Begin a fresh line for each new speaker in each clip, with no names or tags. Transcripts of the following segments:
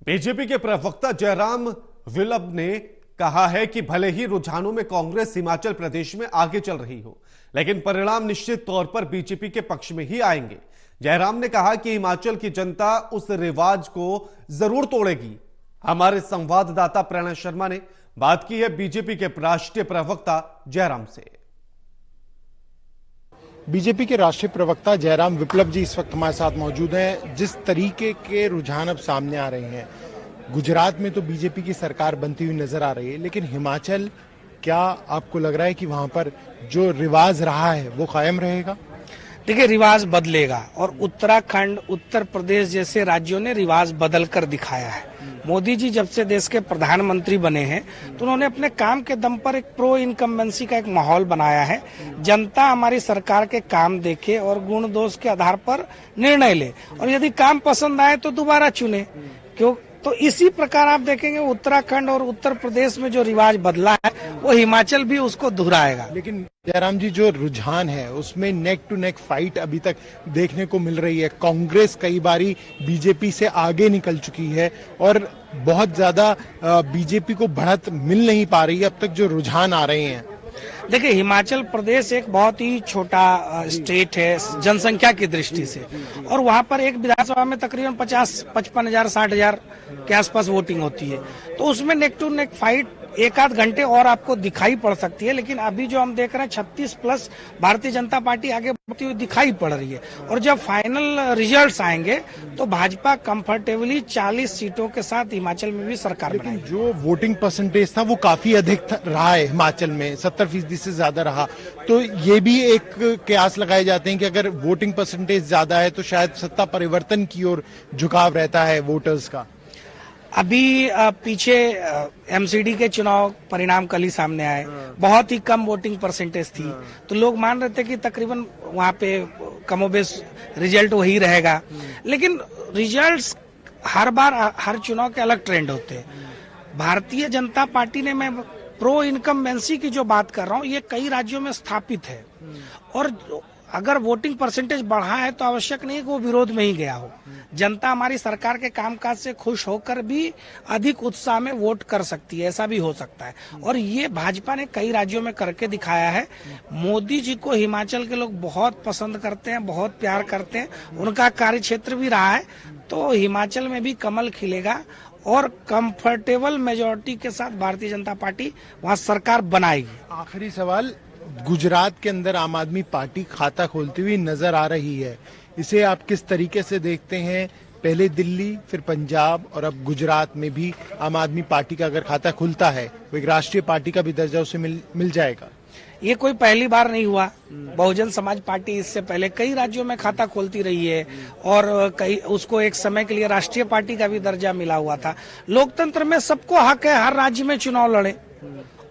BJP के प्रवक्ता जयराम विप्लब ने कहा है कि भले ही रुझानों में कांग्रेस हिमाचल प्रदेश में आगे चल रही हो, लेकिन परिणाम निश्चित तौर पर बीजेपी के पक्ष में ही आएंगे। जयराम ने कहा कि हिमाचल की जनता उस रिवाज को जरूर तोड़ेगी। हमारे संवाददाता प्रेरणा शर्मा ने बात की है बीजेपी के राष्ट्रीय प्रवक्ता जयराम से।
बीजेपी के राष्ट्रीय प्रवक्ता जयराम विप्लब जी इस वक्त हमारे साथ मौजूद हैं। जिस तरीके के रुझान अब सामने आ रहे हैं, गुजरात में तो बीजेपी की सरकार बनती हुई नजर आ रही है, लेकिन हिमाचल, क्या आपको लग रहा है कि वहां पर जो रिवाज रहा है वो कायम रहेगा?
देखिए, रिवाज बदलेगा और उत्तराखंड, उत्तर प्रदेश जैसे राज्यों ने रिवाज बदल कर दिखाया है। मोदी जी जब से देश के प्रधानमंत्री बने हैं तो उन्होंने अपने काम के दम पर एक प्रो इनकम्बेंसी का एक माहौल बनाया है। जनता हमारी सरकार के काम देखे और गुण दोष के आधार पर निर्णय ले, और यदि काम पसंद आए तो दोबारा चुने। क्यों? तो इसी प्रकार आप देखेंगे उत्तराखंड और उत्तर प्रदेश में जो रिवाज बदला है वो हिमाचल भी उसको दोहराएगा।
लेकिन जयराम जी, जो रुझान है उसमें नेक टू नेक फाइट अभी तक देखने को मिल रही है। कांग्रेस कई बारी बीजेपी से आगे निकल चुकी है और बहुत ज्यादा बीजेपी को बढ़त मिल नहीं पा रही है अब तक जो रुझान आ रहे हैं।
देखिए, हिमाचल प्रदेश एक बहुत ही छोटा स्टेट है जनसंख्या की दृष्टि से, और वहाँ पर एक विधानसभा में तकरीबन 50-55,000 60,000 के आसपास वोटिंग होती है। तो उसमें नेक टू नेक फाइट एक आध घंटे और आपको दिखाई पड़ सकती है, लेकिन अभी जो हम देख रहे हैं 36+ भारतीय जनता पार्टी आगे बढ़ती हुई दिखाई पड़ रही है। और जब फाइनल रिजल्ट्स आएंगे तो भाजपा कंफर्टेबली 40 सीटों के साथ हिमाचल में भी सरकार बनाएगी।
जो वोटिंग परसेंटेज था वो काफी अधिक रहा है हिमाचल में, 70% से ज्यादा रहा। तो ये भी एक कयास लगाए जाते हैं कि अगर वोटिंग परसेंटेज ज्यादा है तो शायद सत्ता परिवर्तन की ओर झुकाव रहता है वोटर्स का।
अभी पीछे एमसीडी के चुनाव परिणाम कल ही सामने आए, बहुत ही कम वोटिंग परसेंटेज थी, तो लोग मान रहे थे कि तकरीबन वहां पे कमोबेश रिजल्ट वही रहेगा। लेकिन रिजल्ट्स हर बार हर चुनाव के अलग ट्रेंड होते हैं। भारतीय जनता पार्टी ने, मैं प्रो इनकम्बेंसी की जो बात कर रहा हूँ, ये कई राज्यों में स्थापित है, और अगर वोटिंग परसेंटेज बढ़ा है तो आवश्यक नहीं है कि वो विरोध में ही गया हो। जनता हमारी सरकार के कामकाज से खुश होकर भी अधिक उत्साह में वोट कर सकती है, ऐसा भी हो सकता है। और ये भाजपा ने कई राज्यों में करके दिखाया है। मोदी जी को हिमाचल के लोग बहुत पसंद करते हैं, बहुत प्यार करते हैं, उनका कार्यक्षेत्र भी रहा है। तो हिमाचल में भी कमल खिलेगा और कंफर्टेबल मेजोरिटी के साथ भारतीय जनता पार्टी वहां सरकार बनाएगी।
आखिरी सवाल, गुजरात के अंदर आम आदमी पार्टी खाता खोलती हुई नजर आ रही है, इसे आप किस तरीके से देखते हैं? पहले दिल्ली, फिर पंजाब और अब गुजरात में भी आम आदमी पार्टी का अगर खाता खुलता है, वो एक राष्ट्रीय पार्टी का भी दर्जा उसे मिल जाएगा।
ये कोई पहली बार नहीं हुआ। बहुजन समाज पार्टी इससे पहले कई राज्यों में खाता खोलती रही है और कई उसको एक समय के लिए राष्ट्रीय पार्टी का भी दर्जा मिला हुआ था। लोकतंत्र में सबको हक है हर राज्य में चुनाव लड़े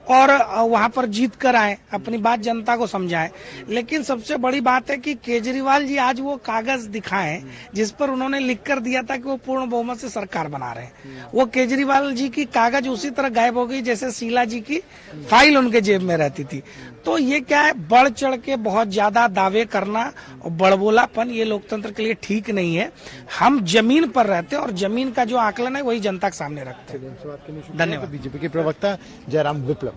और वहां पर जीत कर आए, अपनी बात जनता को समझाएं। लेकिन सबसे बड़ी बात है कि केजरीवाल जी आज वो कागज दिखाएं जिस पर उन्होंने लिख कर दिया था कि वो पूर्ण बहुमत से सरकार बना रहे हैं। वो केजरीवाल जी की कागज उसी तरह गायब हो गई जैसे शीला जी की फाइल उनके जेब में रहती थी। तो ये क्या है, बढ़ चढ़ के बहुत ज्यादा दावे करना और बड़बोलापन, ये लोकतंत्र के लिए ठीक नहीं है। हम जमीन पर रहते हैं और जमीन का जो आकलन है वही जनता के सामने रखते हैं।
धन्यवाद। बीजेपी के प्रवक्ता जयराम विप्लब।